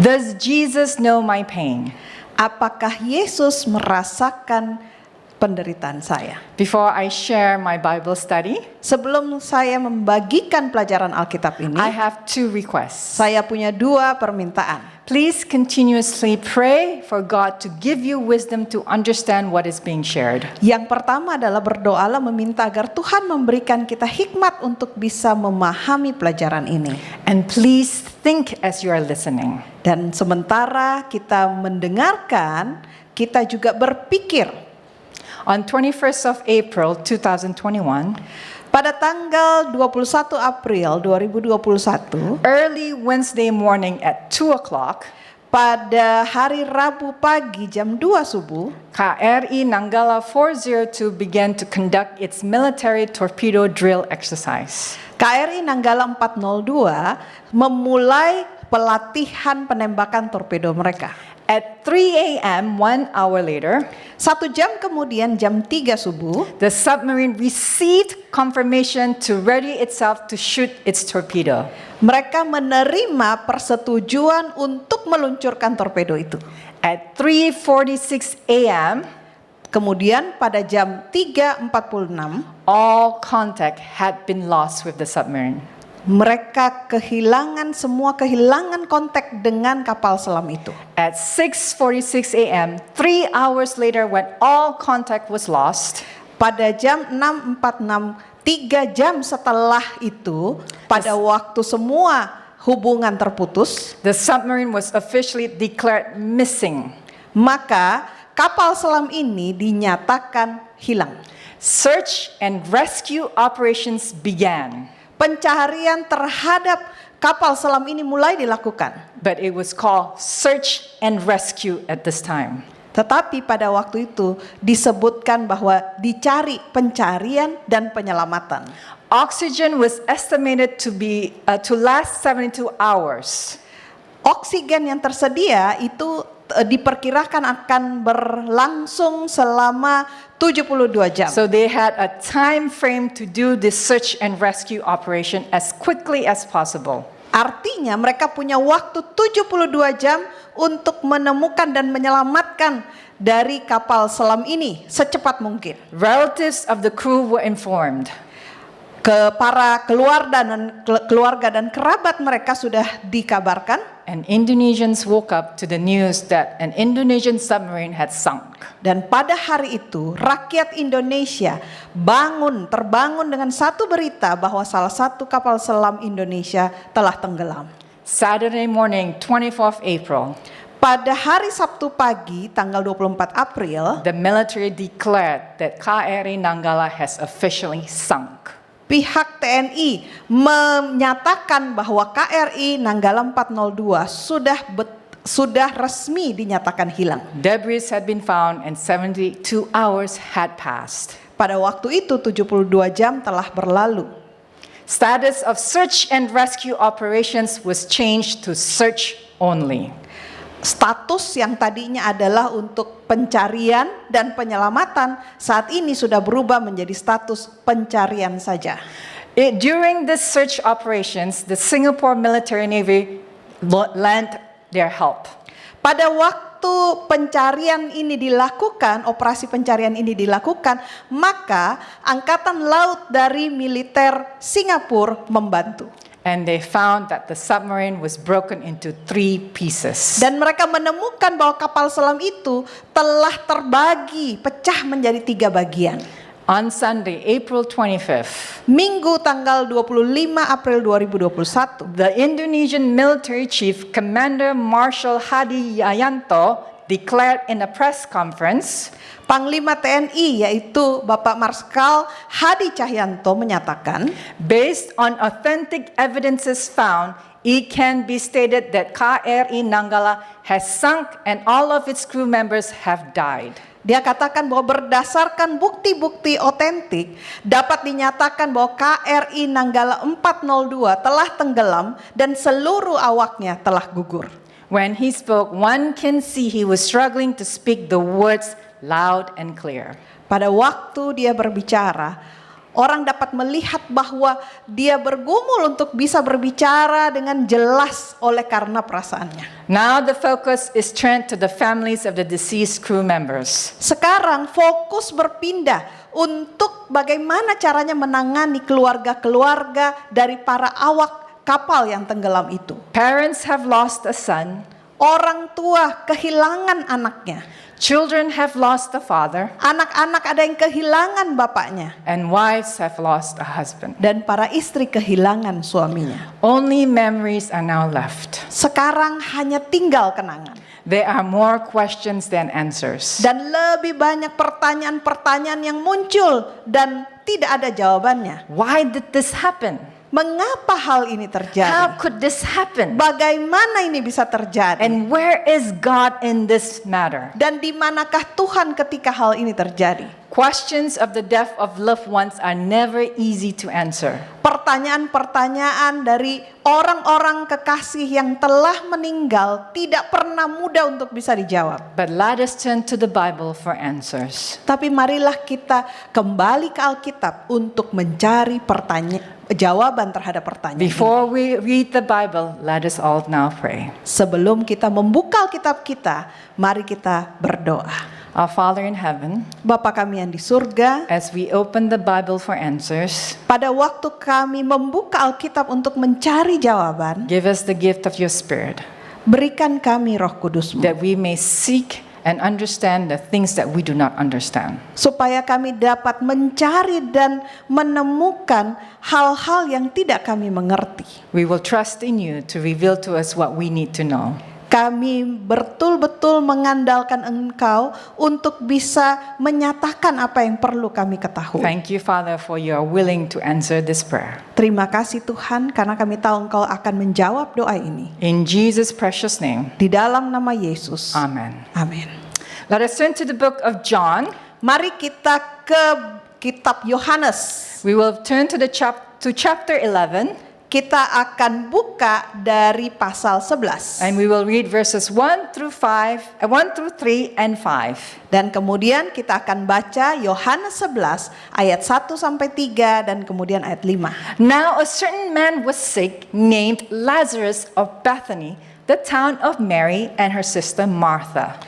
Does Jesus know my pain? Apakah Yesus merasakan penderitaan saya? Before I share my Bible study, Sebelum saya membagikan pelajaran Alkitab ini, I have two requests. saya punya 2 permintaan. Please continuously pray for God to give you wisdom to understand what is being shared. Yang pertama adalah berdoalah meminta agar Tuhan memberikan kita hikmat untuk bisa memahami pelajaran ini. And please think as you are listening. Dan sementara kita mendengarkan, kita juga berpikir. On 21st of April 2021, Pada tanggal 21 April 2021, early Wednesday morning at 2 o'clock, pada hari Rabu pagi jam 2 subuh, KRI Nanggala 402 began to conduct its military torpedo drill exercise. KRI Nanggala 402 memulai pelatihan penembakan torpedo mereka. At 3 a.m., 1 hour later, 1 jam kemudian jam 3 subuh, the submarine received confirmation to ready itself to shoot its torpedo. mereka menerima persetujuan untuk meluncurkan torpedo itu. At 3:46 a.m., Kemudian pada jam 3.46, all contact had been lost with the submarine. mereka kehilangan kontak dengan kapal selam itu. At 6:46 a.m., 3 hours later when all contact was lost, Pada jam 6.46, 3 jam setelah itu, pada waktu semua hubungan terputus, the submarine was officially declared missing. maka kapal selam ini dinyatakan hilang. Search and rescue operations began, Pencarian terhadap kapal selam ini mulai dilakukan. but it was called search and rescue at this time. Tetapi pada waktu itu disebutkan bahwa dicari pencarian dan penyelamatan. Oxygen was estimated to last 72 hours. Oksigen yang tersedia itu diperkirakan akan berlangsung selama 72 jam. So they had a time frame to do this search and rescue operation as quickly as possible. Artinya mereka punya waktu 72 jam untuk menemukan dan menyelamatkan dari kapal selam ini secepat mungkin. Relatives of the crew were informed. Ke para keluarga dan kerabat mereka sudah dikabarkan. And Indonesians woke up to the news that an Indonesian submarine had sunk. Dan pada hari itu rakyat Indonesia terbangun dengan satu berita bahwa salah satu kapal selam Indonesia telah tenggelam. Saturday morning, 24th April, Pada hari Sabtu pagi tanggal 24 April, the military declared that KRI Nanggala has officially sunk. pihak TNI menyatakan bahwa KRI Nanggala 402 sudah resmi dinyatakan hilang. Debris had been found and 72 hours had passed. Pada waktu itu 72 jam telah berlalu. Status of search and rescue operations was changed to search only. Status yang tadinya adalah untuk pencarian dan penyelamatan saat ini sudah berubah menjadi status pencarian saja. During this search operations, the Singapore Military Navy lent their help. Pada waktu pencarian ini dilakukan, operasi pencarian ini dilakukan, maka Angkatan Laut dari militer Singapura membantu. And they found that the submarine was broken into 3 pieces. Dan mereka menemukan bahwa kapal selam itu telah pecah menjadi 3 bagian. On Sunday, April 25th, Minggu tanggal 25 April 2021, the Indonesian military chief, Commander Marshal Hadi Yayanto, declared in a press conference, Panglima TNI yaitu Bapak Marskal Hadi Cahyanto menyatakan, based on authentic evidences found, it can be stated that KRI Nanggala has sunk and all of its crew members have died. dia katakan bahwa berdasarkan bukti-bukti otentik dapat dinyatakan bahwa KRI Nanggala 402 telah tenggelam dan seluruh awaknya telah gugur. When he spoke, one can see he was struggling to speak the words loud and clear. Pada waktu dia berbicara, Orang dapat melihat bahwa dia bergumul untuk bisa berbicara dengan jelas oleh karena perasaannya. Now the focus is turned to the families of the deceased crew members. Sekarang fokus berpindah untuk bagaimana caranya menangani keluarga-keluarga dari para awak kapal yang tenggelam itu. Parents have lost a son. Orang tua kehilangan anaknya. Children have lost a father. Anak-anak ada yang kehilangan bapaknya. And wives have lost a husband. Dan para istri kehilangan suaminya. Only memories are now left. Sekarang hanya tinggal kenangan. There are more questions than answers. Dan lebih banyak pertanyaan-pertanyaan yang muncul dan tidak ada jawabannya. Why did this happen? Mengapa hal ini How terjadi? could this happen? Bagaimana ini bisa terjadi? And where is God in this matter? Dan di manakah Tuhan ketika hal ini terjadi? Questions of the death of loved ones are never easy to answer. Pertanyaan-pertanyaan dari orang-orang kekasih yang telah meninggal tidak pernah mudah untuk bisa dijawab. But let us turn to the Bible for answers. Tapi marilah kita kembali ke Alkitab untuk mencari jawaban terhadap pertanyaan ini. Before we read the Bible, let us all now pray. Sebelum kita membuka Alkitab kita, mari kita berdoa. Our Father in heaven, Bapa kami yang di surga, as we open the Bible for answers, pada waktu kami membuka Alkitab untuk mencari jawaban, give us the gift of your Spirit, berikan kami Roh Kudus-Mu, that we may seek and understand the things that we do not understand. supaya kami dapat mencari dan menemukan hal-hal yang tidak kami mengerti. We will trust in you to reveal to us what we need to know. Kami betul-betul mengandalkan Engkau untuk bisa menyatakan apa yang perlu kami ketahui. Thank you, Father, for you are willing to answer this prayer. Terima kasih Tuhan karena kami tahu Engkau akan menjawab doa ini. In Jesus' precious name, Di dalam nama Yesus. amen. Amin. Let us turn to the book of John. Mari kita ke kitab Yohanes. We will turn to chapter 11, Kita akan buka dari pasal 11. and we will read verses 1 through 3 and 5. Dan kemudian kita akan baca Yohanes 11 ayat 1 sampai 3 dan kemudian ayat 5. Now a certain man was sick named Lazarus of Bethany, the town of Mary and her sister Martha.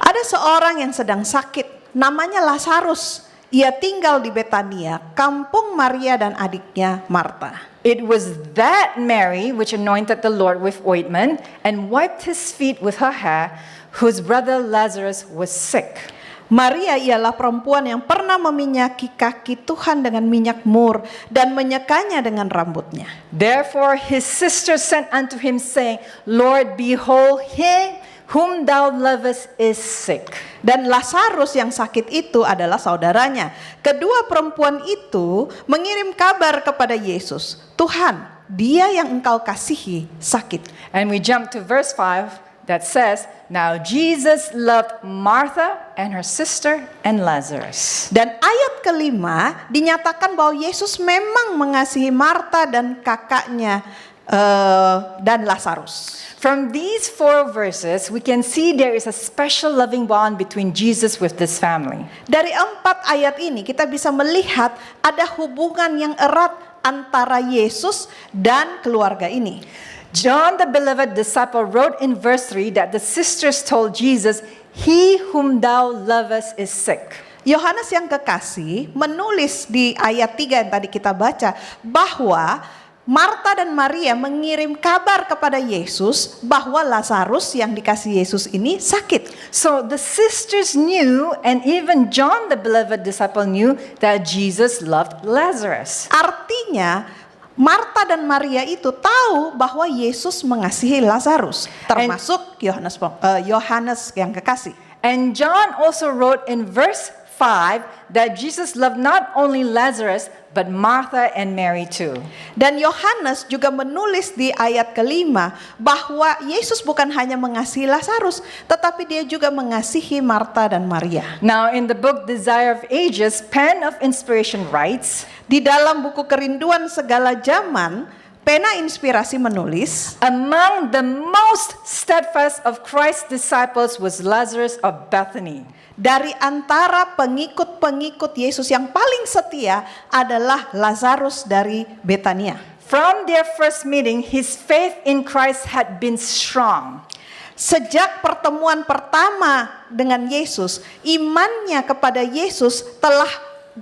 Ada seorang yang sedang sakit, namanya Lazarus. Ia tinggal di Betania, kampung Maria dan adiknya Marta. It was that Mary which anointed the Lord with ointment and wiped his feet with her hair, whose brother Lazarus was sick. Maria ialah perempuan yang pernah meminyaki kaki Tuhan dengan minyak mur dan menyekanya dengan rambutnya. Therefore his sister sent unto him, saying, Lord, behold, him whom thou lovest is sick. Dan Lazarus yang sakit itu adalah saudaranya. Kedua perempuan itu mengirim kabar kepada Yesus, Tuhan, dia yang engkau kasihi sakit. And we jump to verse 5 that says, Now Jesus loved Martha and her sister and Lazarus. Dan ayat kelima dinyatakan bahwa Yesus memang mengasihi Marta dan kakaknya dan Lazarus. From these 4 verses, we can see there is a special loving bond between Jesus with this family. Dari 4 ayat ini kita bisa melihat ada hubungan yang erat antara Yesus dan keluarga ini. John, the beloved disciple, wrote in verse 3 that the sisters told Jesus, He whom thou lovest is sick. Yohanes yang kekasih menulis di ayat 3 yang tadi kita baca bahwa Marta dan Maria mengirim kabar kepada Yesus bahwa Lazarus yang dikasih Yesus ini sakit. So the sisters knew, and even John, the beloved disciple, knew that Jesus loved Lazarus. Artinya Marta dan Maria itu tahu bahwa Yesus mengasihi Lazarus, termasuk Yohanes yang kekasih. And John also wrote in verse 5 that Jesus loved not only Lazarus but Martha and Mary too. Dan Yohanes juga menulis di ayat kelima bahwa Yesus bukan hanya mengasihi Lazarus, tetapi dia juga mengasihi Marta dan Maria. Now in the book Desire of Ages, Pen of Inspiration writes, Di dalam buku Kerinduan Segala Zaman, Pena Inspirasi menulis, among the most steadfast of Christ's disciples was Lazarus of Bethany. dari antara pengikut-pengikut Yesus yang paling setia adalah Lazarus dari Betania. From their first meeting, his faith in Christ had been strong. Sejak pertemuan pertama dengan Yesus, imannya kepada Yesus telah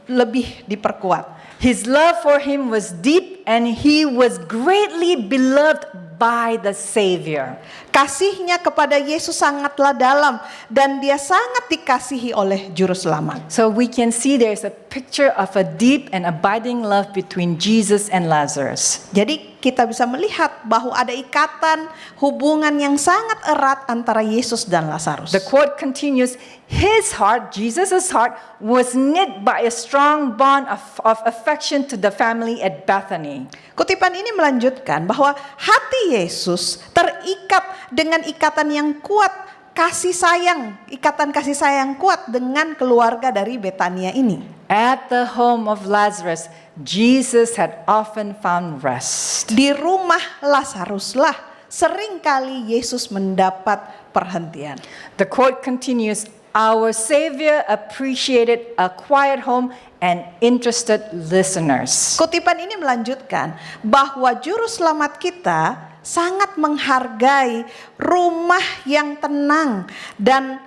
lebih diperkuat. His love for him was deep and he was greatly beloved by the Savior. Kasihnya kepada Yesus sangatlah dalam dan dia sangat dikasihi oleh Juru Selamat. So we can see there's a picture of a deep and abiding love between Jesus and Lazarus. Jadi kita bisa melihat bahwa ada ikatan hubungan yang sangat erat antara Yesus dan Lazarus. The quote continues, his heart, Jesus' heart, was knit by a strong bond of affection to the family at Bethany. Kutipan ini melanjutkan bahwa hati Yesus terikat dengan ikatan yang kuat, ikatan kasih sayang kuat dengan keluarga dari Betania ini. At the home of Lazarus, Jesus had often found rest. Di rumah Lazaruslah seringkali Yesus mendapat perhentian. The quote continues, our Savior appreciated a quiet home and interested listeners. Kutipan ini melanjutkan bahwa Juru Selamat kita sangat menghargai rumah yang tenang dan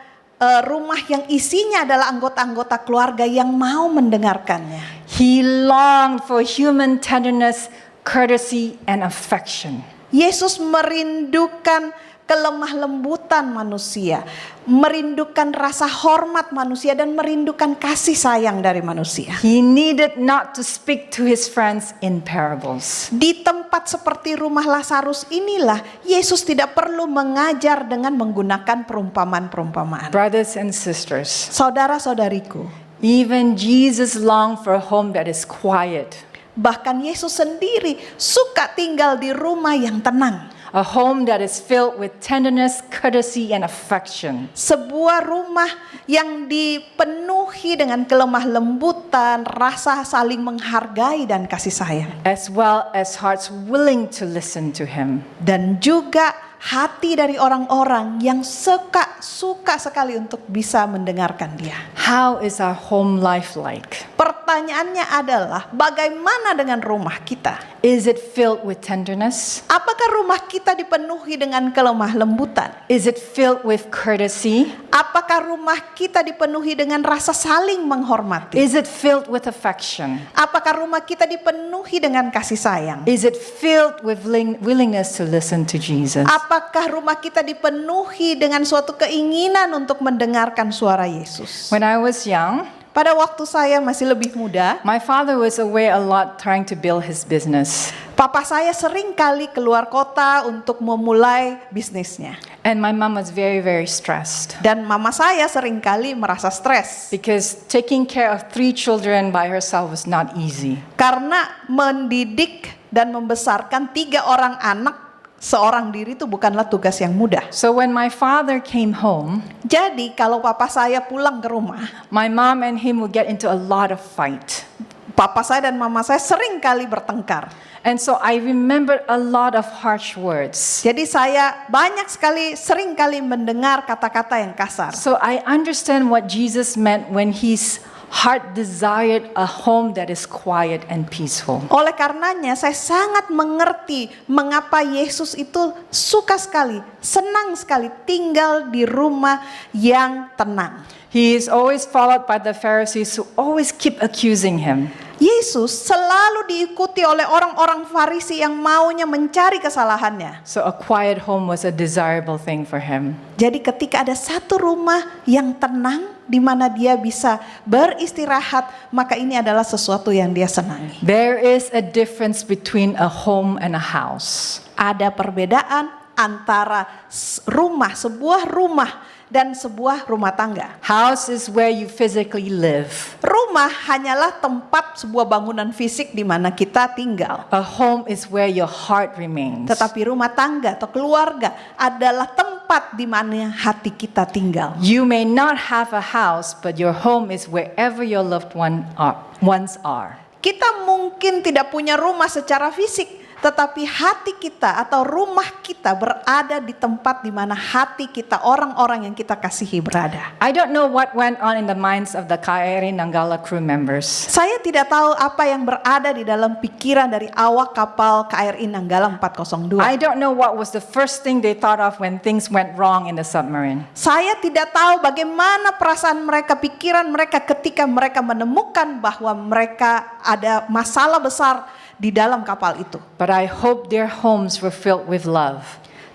rumah yang isinya adalah anggota-anggota keluarga yang mau mendengarkannya. He longed for human tenderness, courtesy, and affection. Yesus merindukan kelemah lembutan manusia, merindukan rasa hormat manusia dan merindukan kasih sayang dari manusia. He needed not to speak to his friends in parables. Di tempat seperti rumah Lazarus inilah Yesus tidak perlu mengajar dengan menggunakan perumpamaan-perumpamaan. Brothers and sisters, Saudara-saudariku, even Jesus longed for a home that is quiet. bahkan Yesus sendiri suka tinggal di rumah yang tenang. A home that is filled with tenderness, courtesy, and affection. Sebuah rumah yang dipenuhi dengan kelemah lembutan, rasa saling menghargai dan kasih sayang. As well as hearts willing to listen to him. Dan juga hati dari orang-orang yang suka sekali untuk bisa mendengarkan dia. How is our home life like? Pertanyaannya adalah bagaimana dengan rumah kita? Is it filled with tenderness? Apakah rumah kita dipenuhi dengan kelemah lembutan? Is it filled with courtesy? Apakah rumah kita dipenuhi dengan rasa saling menghormati? Is it filled with affection? Apakah rumah kita dipenuhi dengan kasih sayang? Is it filled with willingness to listen to Jesus? Apakah rumah kita dipenuhi dengan suatu keinginan untuk mendengarkan suara Yesus? When I was young, Pada waktu saya masih lebih muda, my father was away a lot trying to build his business. papa saya sering kali keluar kota untuk memulai bisnisnya. And my mom was very, very stressed. Dan mama saya sering kali merasa stres. Because taking care of 3 children by herself was not easy. Karena mendidik dan membesarkan 3 orang anak seorang diri itu bukanlah tugas yang mudah. So when my father came home, Jadi kalau papa saya pulang ke rumah, my mom and him would get into a lot of fight. papa saya dan mama saya sering kali bertengkar. And so I remembered a lot of harsh words. Jadi saya sering kali mendengar kata-kata yang kasar. So I understand what Jesus meant when his heart desired a home that is quiet and peaceful. Oleh karenanya saya sangat mengerti mengapa Yesus itu suka sekali, senang sekali tinggal di rumah yang tenang. He is always followed by the Pharisees who always keep accusing him. Yesus selalu diikuti oleh orang-orang Farisi yang maunya mencari kesalahannya. So a quiet home was a desirable thing for him. Jadi ketika ada satu rumah yang tenang di mana dia bisa beristirahat, maka ini adalah sesuatu yang dia senangi. There is a difference between a home and a house. Ada perbedaan antara sebuah rumah dan sebuah rumah tangga. House is where you physically live. Rumah hanyalah tempat sebuah bangunan fisik di mana kita tinggal. A home is where your heart remains. Tetapi rumah tangga atau keluarga adalah tempat di mana hati kita tinggal. You may not have a house, but your home is wherever your loved ones are. Kita mungkin tidak punya rumah secara fisik, tetapi hati kita atau rumah kita berada di tempat di mana hati kita, orang-orang yang kita kasihi berada. I don't know what went on in the minds of the KRI Nanggala crew members. Saya tidak tahu apa yang berada di dalam pikiran dari awak kapal KRI Nanggala 402. I don't know what was the first thing they thought of when things went wrong in the submarine. Saya tidak tahu bagaimana perasaan mereka, pikiran mereka ketika mereka menemukan bahwa mereka ada masalah besar di dalam kapal itu. But I hope their homes were filled with love.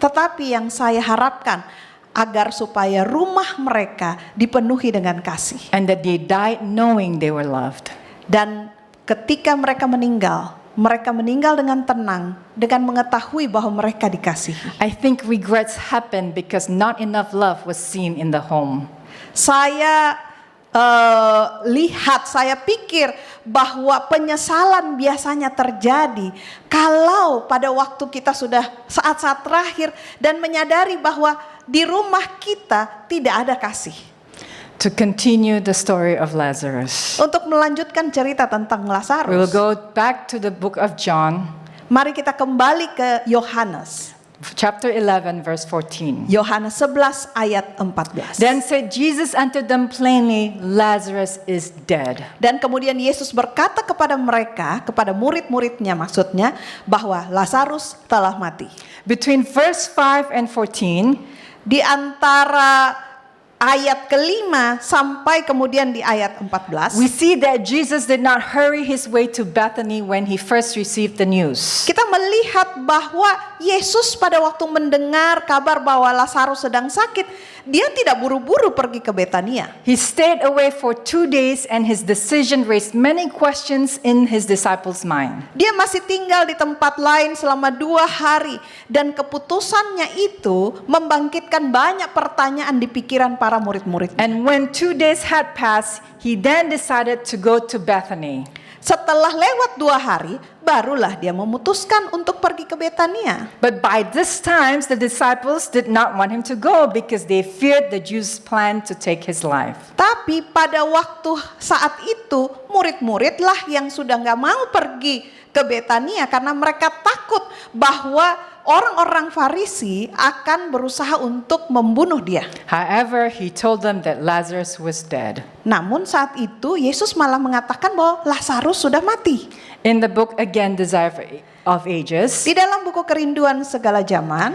Tetapi yang saya harapkan agar supaya rumah mereka dipenuhi dengan kasih. And that they died knowing they were loved. Dan ketika mereka meninggal dengan tenang, dengan mengetahui bahwa mereka dikasihi. I think regrets happen because not enough love was seen in the home. Saya saya pikir bahwa penyesalan biasanya terjadi kalau pada waktu kita sudah saat-saat terakhir dan menyadari bahwa di rumah kita tidak ada kasih. To continue the story of Lazarus, Untuk melanjutkan cerita tentang we will Lazarus, go back to the book of John, mari kita kembali ke Yohanes. chapter 11, verse 14. Yohanes 11 ayat 14. Then said Jesus unto them plainly, Lazarus is dead. Dan kemudian Yesus berkata kepada mereka, kepada murid-muridnya maksudnya, bahwa Lazarus telah mati. Between verse 5 and 14, Di antara ayat kelima sampai kemudian di ayat 14, we see that Jesus did not hurry his way to Bethany when he first received the news. kita melihat bahwa Yesus pada waktu mendengar kabar bahwa Lazarus sedang sakit, dia tidak buru-buru pergi ke Betania. He stayed away for 2 days and his decision raised many questions in his disciples' mind. Dia masih tinggal di tempat lain selama 2 hari dan keputusannya itu membangkitkan banyak pertanyaan di pikiran para murid-muridnya. And when 2 days had passed, he then decided to go to Bethany. Setelah lewat 2 hari, barulah dia memutuskan untuk pergi ke Betania. But by this time, the disciples did not want him to go because they feared the Jews' plan to take his life. Tapi pada waktu saat itu, murid-muridlah yang sudah gak mau pergi ke Betania karena mereka takut bahwa orang-orang Farisi akan berusaha untuk membunuh dia. However, he told them that Lazarus was dead. Namun saat itu Yesus malah mengatakan bahwa Lazarus sudah mati. In the book again, Desire of Ages, Di dalam buku Kerinduan Segala Zaman,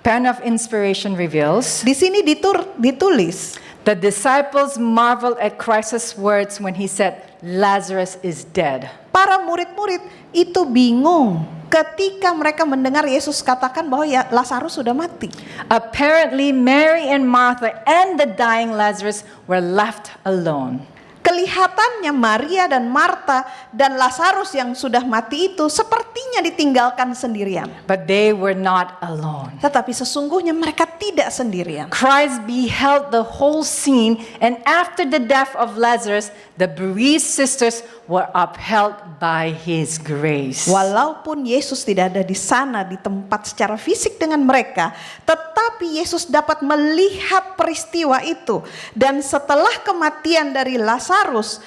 Pen of Inspiration reveals, di sini ditulis, the disciples marveled at Christ's words when he said, Lazarus is dead. para murid-murid itu bingung ketika mereka mendengar Yesus katakan bahwa ya Lazarus sudah mati. Apparently, Mary and Martha and the dying Lazarus were left alone. Kelihatannya Maria dan Marta dan Lazarus yang sudah mati itu sepertinya ditinggalkan sendirian. But they were not alone. Tetapi sesungguhnya mereka tidak sendirian. Christ beheld the whole scene, and after the death of Lazarus, the bereaved sisters were upheld by his grace. Walaupun Yesus tidak ada di sana di tempat secara fisik dengan mereka, tetapi Yesus dapat melihat peristiwa itu. Dan setelah kematian dari Lazarus,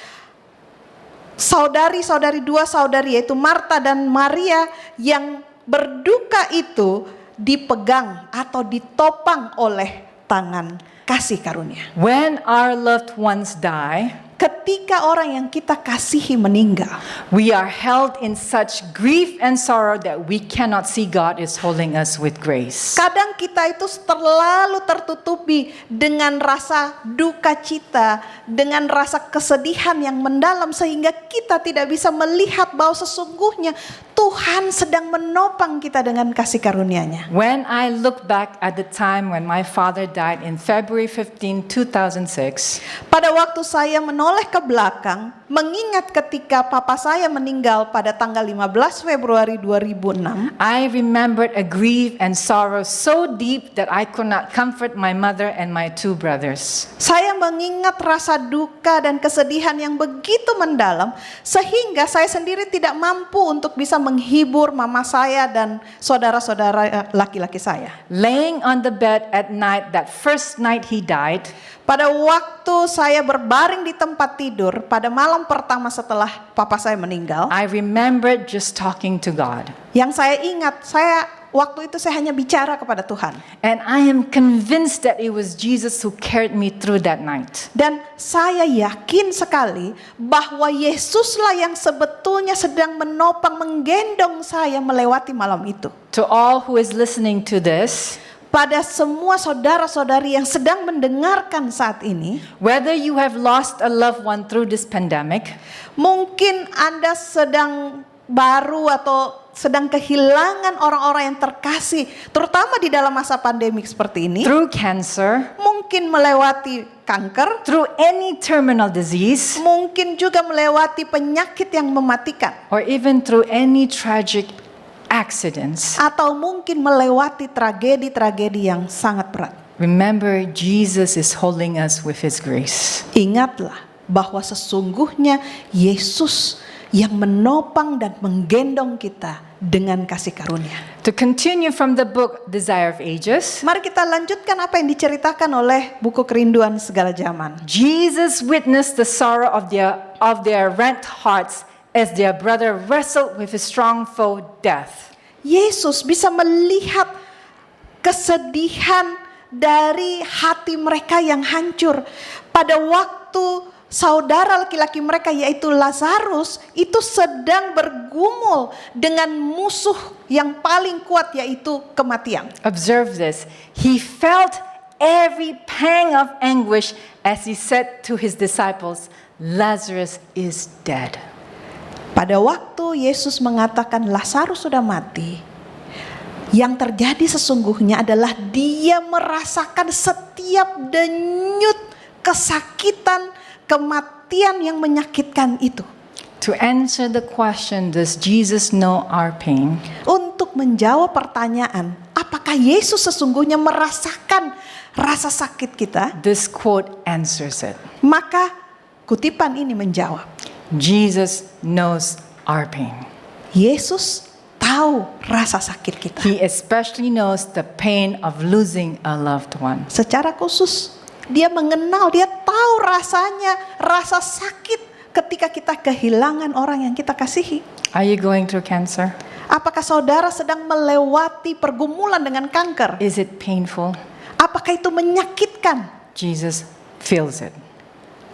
dua saudari yaitu Marta dan Maria yang berduka itu dipegang atau ditopang oleh tangan kasih karunia. When our loved ones die, Ketika orang yang kita kasihi meninggal, we are held in such grief and sorrow that we cannot see God is holding us with grace. kadang kita itu terlalu tertutupi dengan rasa duka cita, dengan rasa kesedihan yang mendalam sehingga kita tidak bisa melihat bahwa sesungguhnya Tuhan sedang menopang kita dengan kasih karunia-Nya. When I look back at the time when my father died in February 15, 2006, Pada waktu saya menoleh ke belakang, mengingat ketika papa saya meninggal pada tanggal 15 Februari 2006, I remembered a grief and sorrow so deep that I could not comfort my mother and my 2 brothers. saya mengingat rasa duka dan kesedihan yang begitu mendalam sehingga saya sendiri tidak mampu untuk bisa menghibur mama saya dan saudara-saudara laki-laki saya. Laying on the bed at night, that first night he died, Pada waktu saya berbaring di tempat tidur pada malam malam pertama setelah papa saya meninggal, I remember just talking to God. yang saya ingat, waktu itu saya hanya bicara kepada Tuhan. And I am convinced that it was Jesus who carried me through that night. Dan saya yakin sekali bahwa Yesuslah yang sebetulnya sedang menopang, menggendong saya melewati malam itu. To all who is listening to this, Pada semua saudara-saudari yang sedang mendengarkan saat ini, whether you have lost a loved one through this pandemic, mungkin Anda sedang baru atau sedang kehilangan orang-orang yang terkasih, terutama di dalam masa pandemik seperti ini, through cancer, mungkin melewati kanker, through any terminal disease, mungkin juga melewati penyakit yang mematikan, or even through any tragic accidents, atau mungkin melewati tragedi-tragedi yang sangat berat. remember Jesus is holding us with His grace. Ingatlah bahwa sesungguhnya Yesus yang menopang dan menggendong kita dengan kasih karunia. To continue from the book Desire of Ages, Mari kita lanjutkan apa yang diceritakan oleh buku Kerinduan Segala Zaman. Jesus witnessed the sorrow of their rent hearts as their brother wrestled with his strong foe, death. Yesus bisa melihat kesedihan dari hati mereka yang hancur pada waktu saudara laki-laki mereka yaitu Lazarus itu sedang bergumul dengan musuh yang paling kuat yaitu kematian. Observe this. He felt every pang of anguish as he said to his disciples, Lazarus is dead. Pada waktu Yesus mengatakan Lazarus sudah mati, yang terjadi sesungguhnya adalah dia merasakan setiap denyut kesakitan, kematian yang menyakitkan itu. To answer the question, does Jesus know our pain? Untuk menjawab pertanyaan, apakah Yesus sesungguhnya merasakan rasa sakit kita? This quote answers it. Maka kutipan ini menjawab, Jesus knows our pain. Yesus tahu rasa sakit kita. He especially knows the pain of losing a loved one. Secara khusus, dia mengenal, dia tahu rasanya, rasa sakit ketika kita kehilangan orang yang kita kasihi. Are you going through cancer? Apakah saudara sedang melewati pergumulan dengan kanker? Is it painful? Apakah itu menyakitkan? Jesus feels it.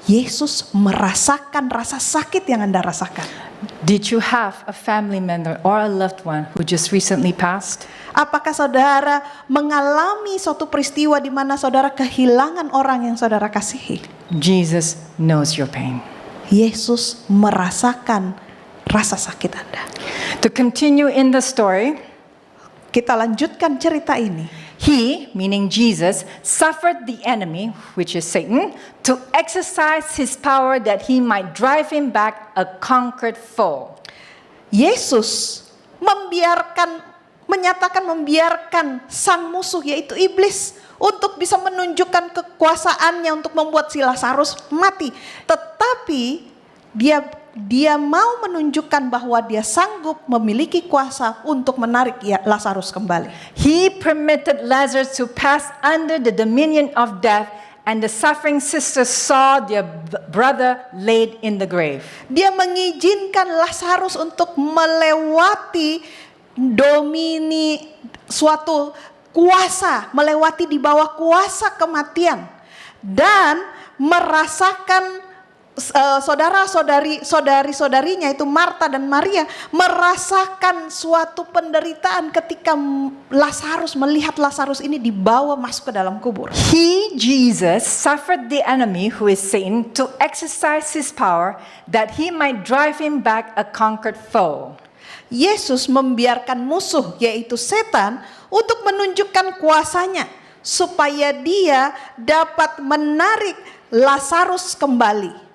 Yesus merasakan rasa sakit yang Anda rasakan. Did you have a family member or a loved one who just recently passed? Apakah saudara mengalami suatu peristiwa di mana saudara kehilangan orang yang saudara kasihi? Jesus knows your pain. Yesus merasakan rasa sakit Anda. To continue in the story, Kita lanjutkan cerita ini. He, meaning Jesus, suffered the enemy, which is Satan, to exercise his power that he might drive him back a conquered foe. Yesus menyatakan membiarkan sang musuh yaitu iblis untuk bisa menunjukkan kekuasaannya untuk membuat si Lazarus mati. Tetapi dia mau menunjukkan bahwa dia sanggup memiliki kuasa untuk menarik Lazarus kembali. He permitted Lazarus to pass under the dominion of death, and the suffering sisters saw their brother laid in the grave. Dia mengizinkan Lazarus untuk melewati domini suatu kuasa, melewati di bawah kuasa kematian dan merasakan saudari-saudarinya itu Marta dan Maria merasakan suatu penderitaan ketika Lazarus melihat Lazarus ini dibawa masuk ke dalam kubur. He, Jesus, suffered the enemy, who is Satan, to exercise his power that he might drive him back a conquered foe. Yesus membiarkan musuh yaitu setan untuk menunjukkan kuasanya supaya dia dapat menarik Lazarus kembali.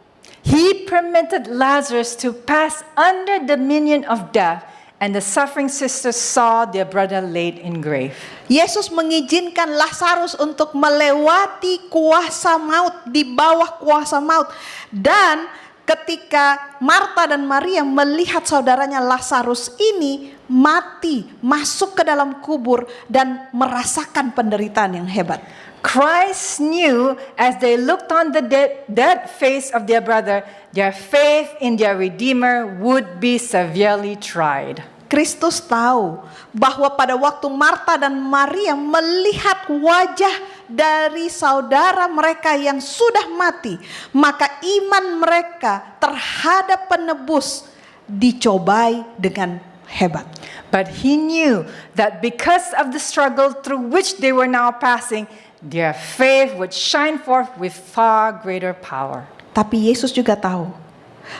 He permitted Lazarus to pass under dominion of death, and the suffering sisters saw their brother laid in grave. Yesus mengizinkan Lazarus untuk melewati kuasa maut, di bawah kuasa maut. Dan ketika Marta dan Maria melihat saudaranya Lazarus ini mati, masuk ke dalam kubur dan merasakan penderitaan yang hebat. Christ knew as they looked on the dead face of their brother, their faith in their Redeemer would be severely tried. Kristus tahu bahwa pada waktu Marta dan Maria melihat wajah dari saudara mereka yang sudah mati, maka iman mereka terhadap penebus dicobai dengan hebat. But he knew that because of the struggle through which they were now passing, their faith would shine forth with far greater power. Tapi Yesus juga tahu,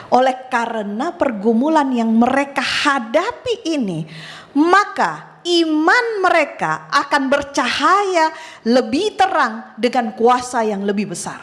oleh karena pergumulan yang mereka hadapi ini, maka iman mereka akan bercahaya lebih terang dengan kuasa yang lebih besar.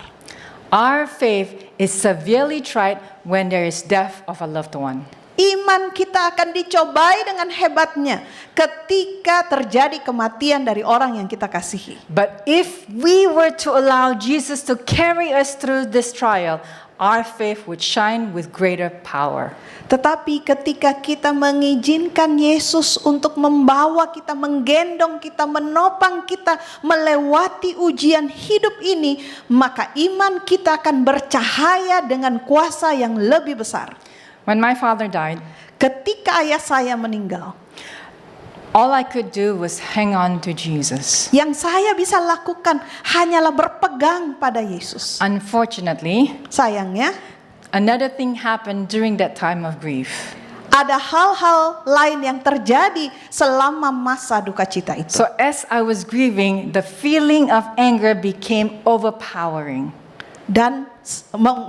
Our faith is severely tried when there is death of a loved one. Iman kita akan dicobai dengan hebatnya ketika terjadi kematian dari orang yang kita kasihi. But if we were to allow Jesus to carry us through this trial, our faith would shine with greater power. Tetapi ketika kita mengizinkan Yesus untuk membawa kita, menggendong kita, menopang kita melewati ujian hidup ini, maka iman kita akan bercahaya dengan kuasa yang lebih besar. When my father died, Ketika ayah saya meninggal, all I could do was hang on to Jesus. yang saya bisa lakukan hanyalah berpegang pada Yesus. Unfortunately, Sayangnya, another thing happened during that time of grief. ada hal-hal lain yang terjadi selama masa duka cita itu. So as I was grieving, the feeling of anger became overpowering. Dan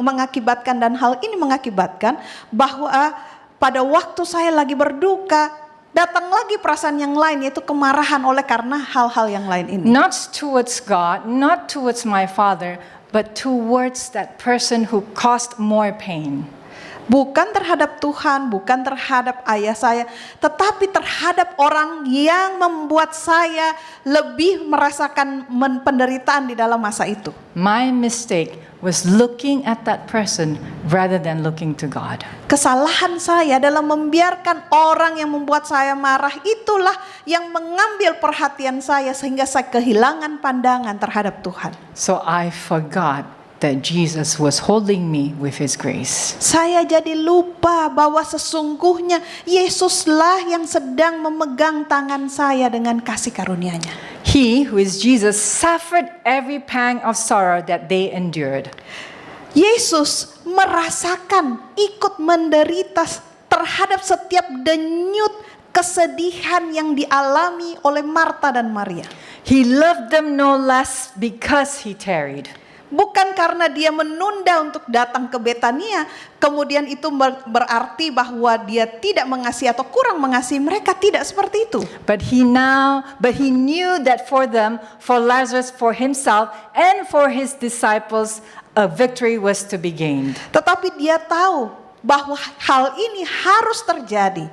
mengakibatkan, dan hal ini mengakibatkan bahwa pada waktu saya lagi berduka, datang lagi perasaan yang lain, yaitu kemarahan oleh karena hal-hal yang lain ini. Not towards God, not towards my father, but towards that person who caused more pain. Bukan terhadap Tuhan, bukan terhadap ayah saya, tetapi terhadap orang yang membuat saya lebih merasakan penderitaan di dalam masa itu. My mistake was looking at that person rather than looking to God. Kesalahan saya dalam membiarkan orang yang membuat saya marah itulah yang mengambil perhatian saya sehingga saya kehilangan pandangan terhadap Tuhan. So I forgot that Jesus was holding me with His grace. Saya jadi lupa bahwa sesungguhnya Yesuslah yang sedang memegang tangan saya dengan kasih karunia-Nya. He, who is Jesus, suffered every pang of sorrow that they endured. Yesus merasakan, ikut menderita terhadap setiap denyut kesedihan yang dialami oleh Marta dan Maria. He loved them no less because He tarried. Bukan karena dia menunda untuk datang ke Betania, kemudian itu berarti bahwa dia tidak mengasihi atau kurang mengasihi mereka. Tidak seperti itu. But he knew that for them, for Lazarus, for himself, and for his disciples, a victory was to be gained. Tetapi dia tahu bahwa hal ini harus terjadi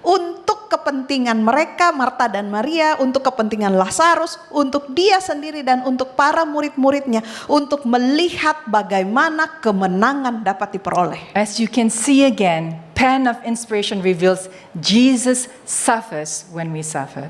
untuk kepentingan mereka, Marta dan Maria, untuk kepentingan Lazarus, untuk dia sendiri dan untuk para murid-muridnya, untuk melihat bagaimana kemenangan dapat diperoleh. As you can see again, pen of inspiration reveals Jesus suffers when we suffer.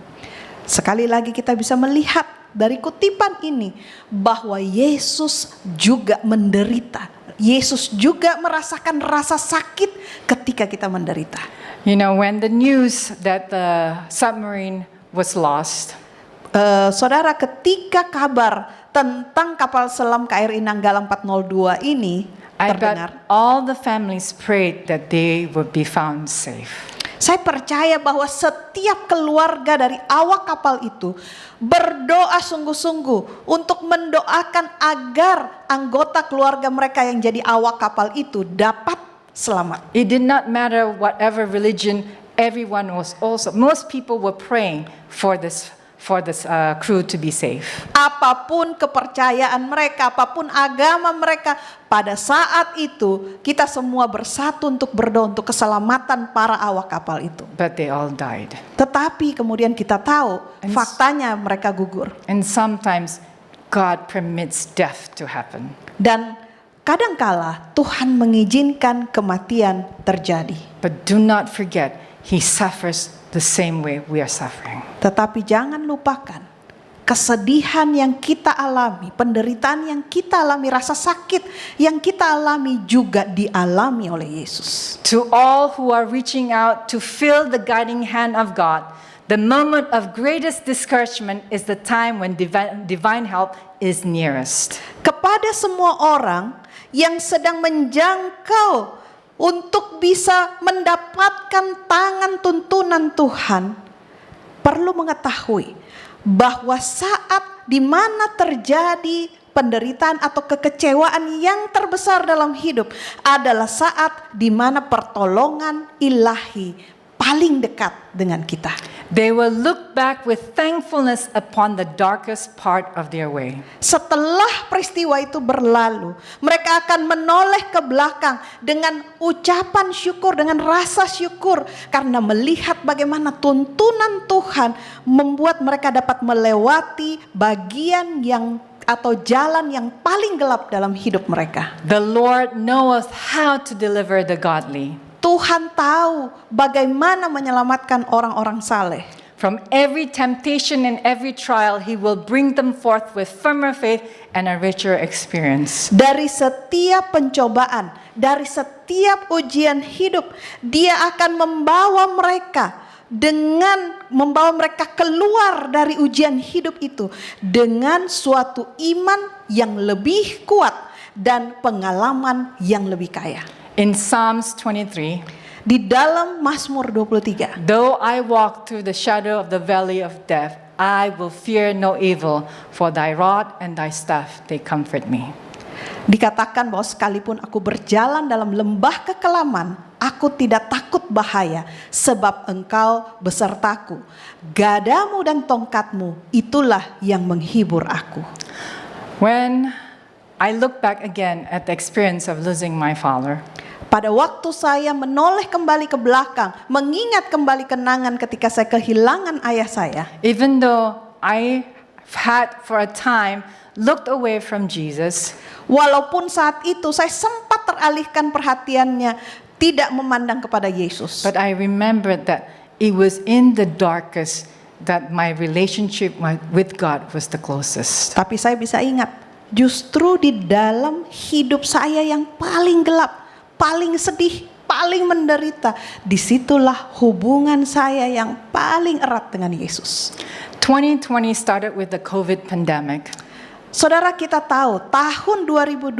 Sekali lagi kita bisa melihat dari kutipan ini bahwa Yesus juga menderita. Yesus juga merasakan rasa sakit ketika kita menderita. You know, when the news that the submarine was lost, Saudara, ketika kabar tentang kapal selam KRI Nanggala 402 ini I terdengar, bet all the families prayed that they would be found safe. saya percaya bahwa setiap keluarga dari awak kapal itu berdoa sungguh-sungguh untuk mendoakan agar anggota keluarga mereka yang jadi awak kapal itu dapat selamat. It did not matter whatever religion everyone was also. Most people were praying for this crew to be safe. Apapun kepercayaan mereka, apapun agama mereka, pada saat itu kita semua bersatu untuk berdoa untuk keselamatan para awak kapal itu. But they all died. Tetapi kemudian kita tahu faktanya mereka gugur. And sometimes God permits death to happen. Dan kadangkala Tuhan mengizinkan kematian terjadi. But do not forget, He suffers the same way we are suffering. Tetapi jangan lupakan kesedihan yang kita alami, penderitaan yang kita alami, rasa sakit yang kita alami juga dialami oleh Yesus. To all who are reaching out to feel the guiding hand of God, the moment of greatest discouragement is the time when divine help is nearest. Kepada semua orang yang sedang menjangkau untuk bisa mendapatkan tangan tuntunan Tuhan, perlu mengetahui bahwa saat di mana terjadi penderitaan atau kekecewaan yang terbesar dalam hidup adalah saat di mana pertolongan ilahi paling dekat dengan kita. They will look back with thankfulness upon the darkest part of their way. Setelah peristiwa itu berlalu, mereka akan menoleh ke belakang dengan ucapan syukur, dengan rasa syukur karena melihat bagaimana tuntunan Tuhan membuat mereka dapat melewati bagian yang atau jalan yang paling gelap dalam hidup mereka. The Lord knoweth how to deliver the godly. Tuhan tahu bagaimana menyelamatkan orang-orang saleh. From every temptation and every trial, He will bring them forth with firmer faith and a richer experience. Dari setiap pencobaan, dari setiap ujian hidup, Dia akan membawa mereka keluar dari ujian hidup itu dengan suatu iman yang lebih kuat dan pengalaman yang lebih kaya. In Psalms 23, di dalam Mazmur 23, though I walk through the shadow of the valley of death, I will fear no evil, for thy rod and thy staff, they comfort me. Dikatakan bahwa sekalipun aku berjalan dalam lembah kekelaman, aku tidak takut bahaya, sebab engkau besertaku. Gadamu dan tongkatmu, itulah yang menghibur aku. When I look back again at the experience of losing my father, pada waktu saya menoleh kembali ke belakang, mengingat kembali kenangan ketika saya kehilangan ayah saya. even though I had for a time looked away from Jesus, Walaupun saat itu saya sempat teralihkan perhatiannya, tidak memandang kepada Yesus. but I remembered that it was in the darkest that my relationship with God was the closest. Tapi saya bisa ingat, justru di dalam hidup saya yang paling gelap, paling sedih, paling menderita, disitulah hubungan saya yang paling erat dengan Yesus. 2020 started with the COVID pandemic. Saudara, kita tahu tahun 2020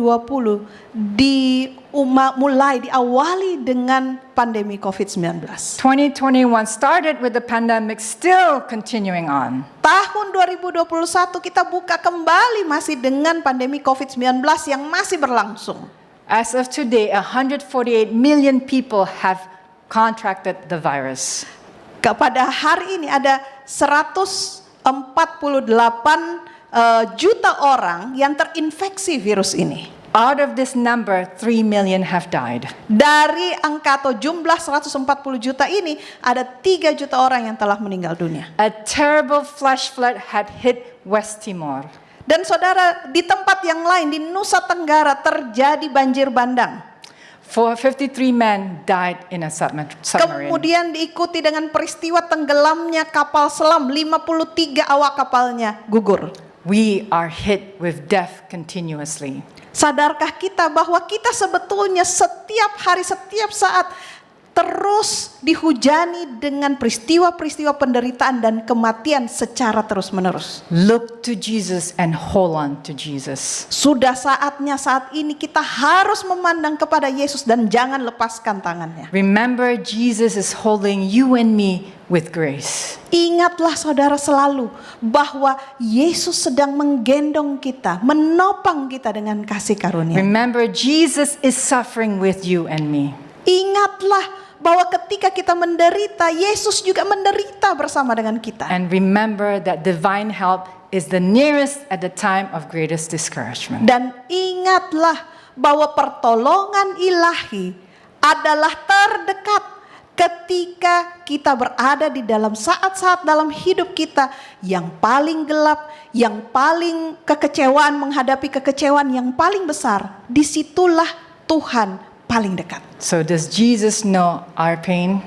diawali dengan pandemi COVID-19. 2021 started with the pandemic still continuing on. Tahun 2021 kita buka kembali masih dengan pandemi COVID-19 yang masih berlangsung. As of today, 148 million people have contracted the virus. Kepada hari ini ada 148 juta orang yang terinfeksi virus ini. Out of this number, 3 million have died. Dari angka atau jumlah 140 juta ini, ada 3 juta orang yang telah meninggal dunia. A terrible flash flood had hit West Timor. Dan saudara, di tempat yang lain, di Nusa Tenggara terjadi banjir bandang. 53 men died in a submarine. Kemudian diikuti dengan peristiwa tenggelamnya kapal selam, 53 awak kapalnya gugur. We are hit with death continuously. Sadarkah kita bahwa kita sebetulnya setiap hari, setiap saat terus dihujani dengan peristiwa-peristiwa penderitaan dan kematian secara terus-menerus. Look to Jesus and hold on to Jesus. Sudah saatnya saat ini kita harus memandang kepada Yesus dan jangan lepaskan tangannya. Remember, Jesus is holding you and me with grace. Ingatlah saudara selalu bahwa Yesus sedang menggendong kita, menopang kita dengan kasih karunia. Remember, Jesus is suffering with you and me. Ingatlah bahwa ketika kita menderita, Yesus juga menderita bersama dengan kita. And remember that divine help is the nearest at the time of greatest discouragement. Dan ingatlah bahwa pertolongan ilahi adalah terdekat ketika kita berada di dalam saat-saat dalam hidup kita yang paling gelap, yang paling kekecewaan, menghadapi kekecewaan yang paling besar. Disitulah Tuhan paling dekat. So does Jesus know our pain?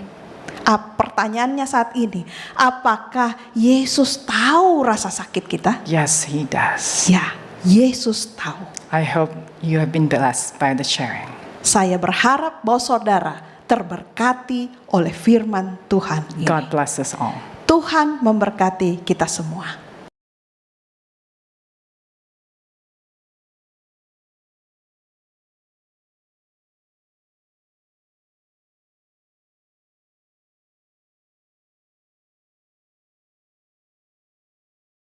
Pertanyaannya saat ini, apakah Yesus tahu rasa sakit kita? Yes, He does. Ya, Yesus tahu. I hope you have been blessed by the sharing. Saya berharap bahwa saudara terberkati oleh firman Tuhan ini. God bless us all. Tuhan memberkati kita semua.